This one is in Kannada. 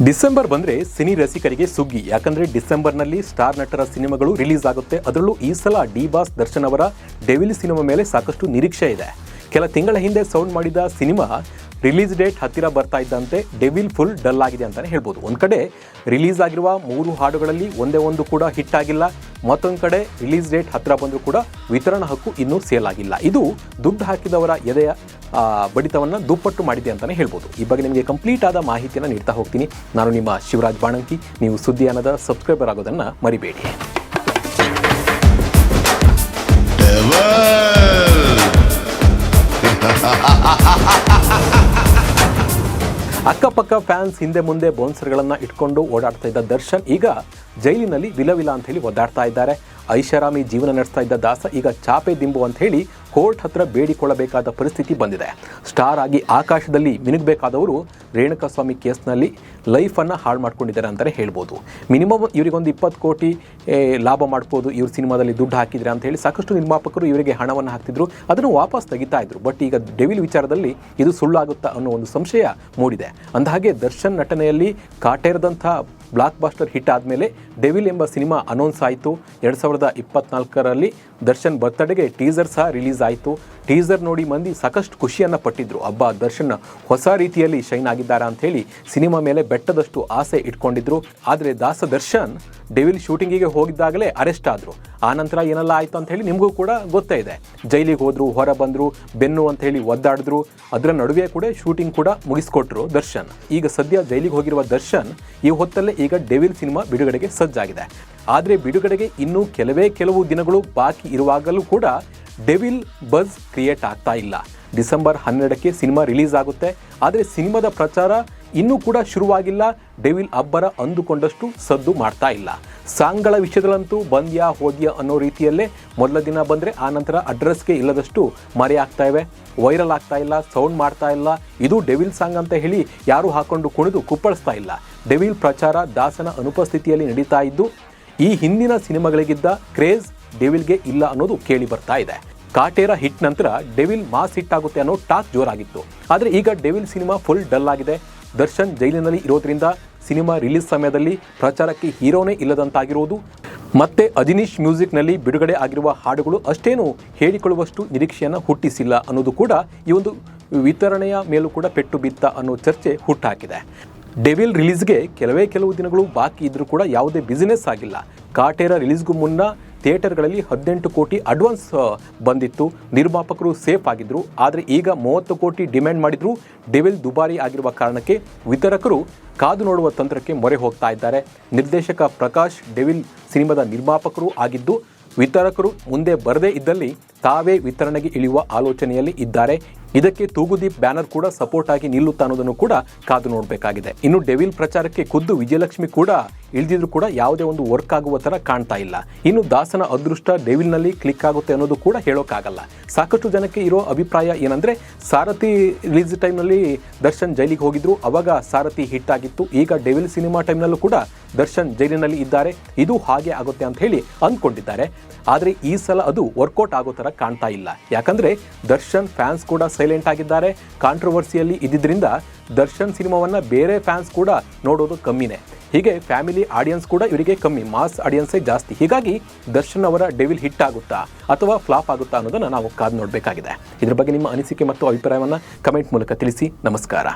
ಡಿಸೆಂಬರ್ ಬಂದರೆ ಸಿನಿ ರಸಿಕರಿಗೆ ಸುಗ್ಗಿ. ಯಾಕಂದರೆ ಡಿಸೆಂಬರ್ನಲ್ಲಿ ಸ್ಟಾರ್ ನಟರ ಸಿನಿಮಾಗಳು ರಿಲೀಸ್ ಆಗುತ್ತೆ. ಅದರಲ್ಲೂ ಈ ಸಲ ಡಿ ಬಾಸ್ ದರ್ಶನ್ ಅವರ ಡೆವಿಲ್ ಸಿನಿಮಾ ಮೇಲೆ ಸಾಕಷ್ಟು ನಿರೀಕ್ಷೆ ಇದೆ. ಕೆಲ ತಿಂಗಳ ಹಿಂದೆ ಸೌಂಡ್ ಮಾಡಿದ ಸಿನಿಮಾ ರಿಲೀಸ್ ಡೇಟ್ ಹತ್ತಿರ ಬರ್ತಾ ಇದ್ದಂತೆ ಡೆವಿಲ್ ಫುಲ್ ಡಲ್ ಆಗಿದೆ ಅಂತಲೇ ಹೇಳ್ಬೋದು. ಒಂದು ಕಡೆ ರಿಲೀಸ್ ಆಗಿರುವ 3 ಹಾಡುಗಳಲ್ಲಿ ಒಂದೇ ಒಂದು ಕೂಡ ಹಿಟ್ ಆಗಿಲ್ಲ. ಮತ್ತೊಂದು ಕಡೆ ರಿಲೀಸ್ ಡೇಟ್ ಹತ್ತಿರ ಬಂದರೂ ಕೂಡ ವಿತರಣಾ ಹಕ್ಕು ಇನ್ನೂ ಸೇಲ್ ಆಗಿಲ್ಲ. ಇದು ದುಡ್ಡು ಹಾಕಿದವರ ಎದೆಯ ಬಡಿತವನ್ನು ದುಪ್ಪಟ್ಟು ಮಾಡಿದೆ ಅಂತಲೇ ಹೇಳ್ಬೋದು. ಈ ಬಗ್ಗೆ ನಿಮಗೆ ಕಂಪ್ಲೀಟ್ ಆದ ಮಾಹಿತಿಯನ್ನು ನೀಡ್ತಾ ಹೋಗ್ತೀನಿ. ನಾನು ನಿಮ್ಮ ಶಿವರಾಜ್ ಬಾಣಂಕಿ. ನೀವು ಸುದ್ದಿ ಅನ್ನದ ಸಬ್ಸ್ಕ್ರೈಬರ್ ಆಗೋದನ್ನು ಮರಿಬೇಡಿ. ಅಕ್ಕಪಕ್ಕ ಫ್ಯಾನ್ಸ್ ಹಿಂದೆ ಮುಂದೆ ಬೌನ್ಸರ್ಗಳನ್ನು ಇಟ್ಕೊಂಡು ಓಡಾಡ್ತಾ ಇದ್ದ ದರ್ಶನ್ ಈಗ ಜೈಲಿನಲ್ಲಿ ವಿಲವಿಲ ಅಂತ ಹೇಳಿ ಒದ್ದಾಡ್ತಾ ಇದ್ದಾರೆ. ಐಷಾರಾಮಿ ಜೀವನ ನಡೆಸ್ತಾ ಇದ್ದ ದಾಸ ಈಗ ಚಾಪೆ ದಿಂಬು ಅಂತ ಹೇಳಿ ಕೋರ್ಟ್ ಹತ್ರ ಬೇಡಿಕೊಳ್ಳಬೇಕಾದ ಪರಿಸ್ಥಿತಿ ಬಂದಿದೆ. ಸ್ಟಾರ್ ಆಗಿ ಆಕಾಶದಲ್ಲಿ ಮಿನುಗಬೇಕಾದವರು ರೇಣುಕಾಸ್ವಾಮಿ ಕೇಸ್ನಲ್ಲಿ ಲೈಫನ್ನು ಹಾಳು ಮಾಡ್ಕೊಂಡಿದ್ದಾರೆ ಅಂತಲೇ ಹೇಳ್ಬೋದು. ಮಿನಿಮಮ್ ಇವರಿಗೊಂದು 20 ಕೋಟಿ ಲಾಭ ಮಾಡ್ಬೋದು ಇವ್ರ ಸಿನಿಮಾದಲ್ಲಿ ದುಡ್ಡು ಹಾಕಿದ್ರೆ ಅಂತ ಹೇಳಿ ಸಾಕಷ್ಟು ನಿರ್ಮಾಪಕರು ಇವರಿಗೆ ಹಣವನ್ನು ಹಾಕ್ತಿದ್ರು, ಅದನ್ನು ವಾಪಸ್ ತೆಗಿತಾ ಇದ್ರು. ಬಟ್ ಈಗ ಡೆವಿಲ್ ವಿಚಾರದಲ್ಲಿ ಇದು ಸುಳ್ಳಾಗುತ್ತಾ ಅನ್ನೋ ಒಂದು ಸಂಶಯ ಮೂಡಿದೆ. ಅಂದಹಾಗೆ ದರ್ಶನ್ ನಟನೆಯಲ್ಲಿ ಕಾಟೇರದಂಥ ಬ್ಲಾಕ್ ಬಾಸ್ಟರ್ ಹಿಟ್ ಆದಮೇಲೆ ಡೆವಿಲ್ ಎಂಬ ಸಿನಿಮಾ ಅನೌನ್ಸ್ ಆಯಿತು. 2024ರಲ್ಲಿ ದರ್ಶನ್ ಬರ್ತ್ಡೇಗೆ ಟೀಸರ್ ಸಹ ರಿಲೀಸ್ ಆಯಿತು. ಟೀಸರ್ ನೋಡಿ ಮಂದಿ ಸಾಕಷ್ಟು ಖುಷಿಯನ್ನು ಪಟ್ಟಿದ್ರು. ಹಬ್ಬ ದರ್ಶನ್ ಹೊಸ ರೀತಿಯಲ್ಲಿ ಶೈನ್ ಆಗಿದ್ದಾರೆ ಅಂಥೇಳಿ ಸಿನಿಮಾ ಮೇಲೆ ಬೆಟ್ಟದಷ್ಟು ಆಸೆ ಇಟ್ಕೊಂಡಿದ್ರು. ಆದರೆ ದಾಸ ದರ್ಶನ್ ಡೆವಿಲ್ ಶೂಟಿಂಗಿಗೆ ಹೋಗಿದ್ದಾಗಲೇ ಅರೆಸ್ಟ್ ಆದರು. ಆನಂತರ ಏನೆಲ್ಲ ಆಯಿತು ಅಂತ ಹೇಳಿ ನಿಮಗೂ ಕೂಡ ಗೊತ್ತೇ ಇದೆ. ಜೈಲಿಗೆ ಹೋದರು, ಹೊರ ಬಂದರು, ಬೆನ್ನು ಅಂತ ಹೇಳಿ ಒದ್ದಾಡಿದ್ರು. ಅದರ ನಡುವೆ ಕೂಡ ಶೂಟಿಂಗ್ ಕೂಡ ಮುಗಿಸ್ಕೊಟ್ರು ದರ್ಶನ್. ಈಗ ಸದ್ಯ ಜೈಲಿಗೆ ಹೋಗಿರುವ ದರ್ಶನ್ ಈ ಹೊತ್ತಲ್ಲೇ ಈಗ ಡೆವಿಲ್ ಸಿನಿಮಾ ಬಿಡುಗಡೆಗೆ ಸಜ್ಜಾಗಿದೆ. ಆದರೆ ಬಿಡುಗಡೆಗೆ ಇನ್ನೂ ಕೆಲವು ದಿನಗಳು ಬಾಕಿ ಇರುವಾಗಲೂ ಕೂಡ ಡೆವಿಲ್ ಬಜ್ ಕ್ರಿಯೇಟ್ ಆಗ್ತಾ ಇಲ್ಲ. ಡಿಸೆಂಬರ್ 12ಕ್ಕೆ ಸಿನಿಮಾ ರಿಲೀಸ್ ಆಗುತ್ತೆ. ಆದರೆ ಸಿನಿಮಾದ ಪ್ರಚಾರ ಇನ್ನೂ ಕೂಡ ಶುರುವಾಗಿಲ್ಲ. ಡೆವಿಲ್ ಅಬ್ಬರ ಅಂದುಕೊಂಡಷ್ಟು ಸದ್ದು ಮಾಡ್ತಾ ಇಲ್ಲ. ಸಾಂಗ್ಗಳ ವಿಷಯದಲ್ಲಂತೂ ಬಂದ್ಯಾ ಹೋದ್ಯಾ ಅನ್ನೋ ರೀತಿಯಲ್ಲೇ ಮೊದಲ ದಿನ ಬಂದರೆ ಆನಂತರ ಅಡ್ರೆಸ್ಗೆ ಇಲ್ಲದಷ್ಟು ಮರೆಯಾಗ್ತಾ ಇವೆ, ವೈರಲ್ ಆಗ್ತಾ ಇಲ್ಲ, ಸೌಂಡ್ ಮಾಡ್ತಾ ಇಲ್ಲ. ಇದು ಡೆವಿಲ್ ಸಾಂಗ್ ಅಂತ ಹೇಳಿ ಯಾರೂ ಹಾಕೊಂಡು ಕುಣಿದು ಕುಪ್ಪಳಿಸ್ತಾ ಇಲ್ಲ. ಡೆವಿಲ್ ಪ್ರಚಾರ ದಾಸನ ಅನುಪಸ್ಥಿತಿಯಲ್ಲಿ ನಡೀತಾ ಇದ್ದು ಈ ಹಿಂದಿನ ಸಿನಿಮಾಗಳಿಗಿದ್ದ ಕ್ರೇಜ್ ಡೆವಿಲ್ಗೆ ಇಲ್ಲ ಅನ್ನೋದು ಕೇಳಿ ಬರ್ತಾ ಇದೆ. ಕಾಟೇರ ಹಿಟ್ ನಂತರ ಡೆವಿಲ್ ಮಾಸ್ ಹಿಟ್ ಆಗುತ್ತೆ ಅನ್ನೋ ಟಾಕ್ ಜೋರಾಗಿತ್ತು. ಆದರೆ ಈಗ ಡೆವಿಲ್ ಸಿನಿಮಾ ಫುಲ್ ಡಲ್ ಆಗಿದೆ. ದರ್ಶನ್ ಜೈಲಿನಲ್ಲಿ ಇರೋದ್ರಿಂದ ಸಿನಿಮಾ ರಿಲೀಸ್ ಸಮಯದಲ್ಲಿ ಪ್ರಚಾರಕ್ಕೆ ಹೀರೋನೇ ಇಲ್ಲದಂತಾಗಿರೋದು, ಮತ್ತೆ ಅಜಿನೀಶ್ ಮ್ಯೂಸಿಕ್ನಲ್ಲಿ ಬಿಡುಗಡೆ ಆಗಿರುವ ಹಾಡುಗಳು ಅಷ್ಟೇನು ಹೇಳಿಕೊಳ್ಳುವಷ್ಟು ನಿರೀಕ್ಷೆಯನ್ನು ಹುಟ್ಟಿಸಿಲ್ಲ ಅನ್ನೋದು ಕೂಡ ಈ ಒಂದು ವಿತರಣೆಯ ಮೇಲೂ ಕೂಡ ಪೆಟ್ಟು ಬಿತ್ತ ಅನ್ನೋ ಚರ್ಚೆ ಹುಟ್ಟಾಕಿದೆ. ಡೆವಿಲ್ ರಿಲೀಸ್ಗೆ ಕೆಲವು ದಿನಗಳು ಬಾಕಿ ಇದ್ರೂ ಕೂಡ ಯಾವುದೇ ಬಿಸಿನೆಸ್ ಆಗಿಲ್ಲ. ಕಾಟೇರ ರಿಲೀಸ್ಗೂ ಮುನ್ನ ಥಿಯೇಟರ್ಗಳಲ್ಲಿ 18 ಕೋಟಿ ಅಡ್ವಾನ್ಸ್ ಬಂದಿತ್ತು. ನಿರ್ಮಾಪಕರು ಸೇಫ್ ಆಗಿದ್ರು. ಆದರೆ ಈಗ 30 ಕೋಟಿ ಡಿಮ್ಯಾಂಡ್ ಮಾಡಿದ್ರು. ಡೆವಿಲ್ ದುಬಾರಿ ಆಗಿರುವ ಕಾರಣಕ್ಕೆ ವಿತರಕರು ಕಾದು ನೋಡುವ ತಂತ್ರಕ್ಕೆ ಮೊರೆ ಹೋಗ್ತಾ ಇದ್ದಾರೆ. ನಿರ್ದೇಶಕ ಪ್ರಕಾಶ್ ಡೆವಿಲ್ ಸಿನಿಮಾದ ನಿರ್ಮಾಪಕರು ಆಗಿದ್ದು ವಿತರಕರು ಮುಂದೆ ಬರದೇ ಇದ್ದಲ್ಲಿ ತಾವೇ ವಿತರಣೆಗೆ ಇಳಿಯುವ ಆಲೋಚನೆಯಲ್ಲಿ ಇದ್ದಾರೆ. ಇದಕ್ಕೆ ತೂಗುದೀಪ್ ಬ್ಯಾನರ್ ಕೂಡ ಸಪೋರ್ಟ್ ಆಗಿ ನಿಲ್ಲುತ್ತಾ ಅನ್ನೋದನ್ನು ಕೂಡ ಕಾದು ನೋಡಬೇಕಾಗಿದೆ. ಇನ್ನು ಡೆವಿಲ್ ಪ್ರಚಾರಕ್ಕೆ ಖುದ್ದು ವಿಜಯಲಕ್ಷ್ಮಿ ಕೂಡ ಇಳಿದಿದ್ರು ಕೂಡ ಯಾವುದೇ ಒಂದು ವರ್ಕ್ ಆಗುವ ಥರ ಕಾಣ್ತಾ ಇಲ್ಲ. ಇನ್ನು ದಾಸನ ಅದೃಷ್ಟ ಡೆವಿಲ್ನಲ್ಲಿ ಕ್ಲಿಕ್ ಆಗುತ್ತೆ ಅನ್ನೋದು ಕೂಡ ಹೇಳೋಕ್ಕಾಗಲ್ಲ. ಸಾಕಷ್ಟು ಜನಕ್ಕೆ ಇರೋ ಅಭಿಪ್ರಾಯ ಏನಂದರೆ, ಸಾರಥಿ ರಿಲೀಸ್ ಟೈಮ್ನಲ್ಲಿ ದರ್ಶನ್ ಜೈಲಿಗೆ ಹೋಗಿದ್ರು, ಅವಾಗ ಸಾರಥಿ ಹಿಟ್ ಆಗಿತ್ತು. ಈಗ ಡೆವಿಲ್ ಸಿನಿಮಾ ಟೈಮ್ನಲ್ಲೂ ಕೂಡ ದರ್ಶನ್ ಜೈಲಿನಲ್ಲಿ ಇದ್ದಾರೆ, ಇದು ಹಾಗೆ ಆಗುತ್ತೆ ಅಂತ ಹೇಳಿ ಅಂದ್ಕೊಂಡಿದ್ದಾರೆ. ಆದರೆ ಈ ಸಲ ಅದು ವರ್ಕೌಟ್ ಆಗೋ ಥರ ಕಾಣ್ತಾ ಇಲ್ಲ. ಯಾಕಂದರೆ ದರ್ಶನ್ ಫ್ಯಾನ್ಸ್ ಕೂಡ ಸೈಲೆಂಟ್ ಆಗಿದ್ದಾರೆ. ಕಾಂಟ್ರವರ್ಸಿಯಲ್ಲಿ ಇದ್ದಿದ್ದರಿಂದ ದರ್ಶನ್ ಸಿನಿಮಾವನ್ನು ಬೇರೆ ಫ್ಯಾನ್ಸ್ ಕೂಡ ನೋಡೋದು ಕಮ್ಮಿನೇ. ಹೀಗೆ ಫ್ಯಾಮಿಲಿ ಆಡಿಯನ್ಸ್ ಕೂಡ ಇವರಿಗೆ ಕಮ್ಮಿ, ಮಾಸ್ ಆಡಿಯನ್ಸೇ ಜಾಸ್ತಿ. ಹೀಗಾಗಿ ದರ್ಶನ್ ಅವರ ಡೆವಿಲ್ ಹಿಟ್ ಆಗುತ್ತಾ ಅಥವಾ ಫ್ಲಾಪ್ ಆಗುತ್ತಾ ಅನ್ನೋದನ್ನು ನಾವು ಕಾದು ನೋಡಬೇಕಾಗಿದೆ. ಇದ್ರ ಬಗ್ಗೆ ನಿಮ್ಮ ಅನಿಸಿಕೆ ಮತ್ತು ಅಭಿಪ್ರಾಯವನ್ನು ಕಮೆಂಟ್ ಮೂಲಕ ತಿಳಿಸಿ. ನಮಸ್ಕಾರ.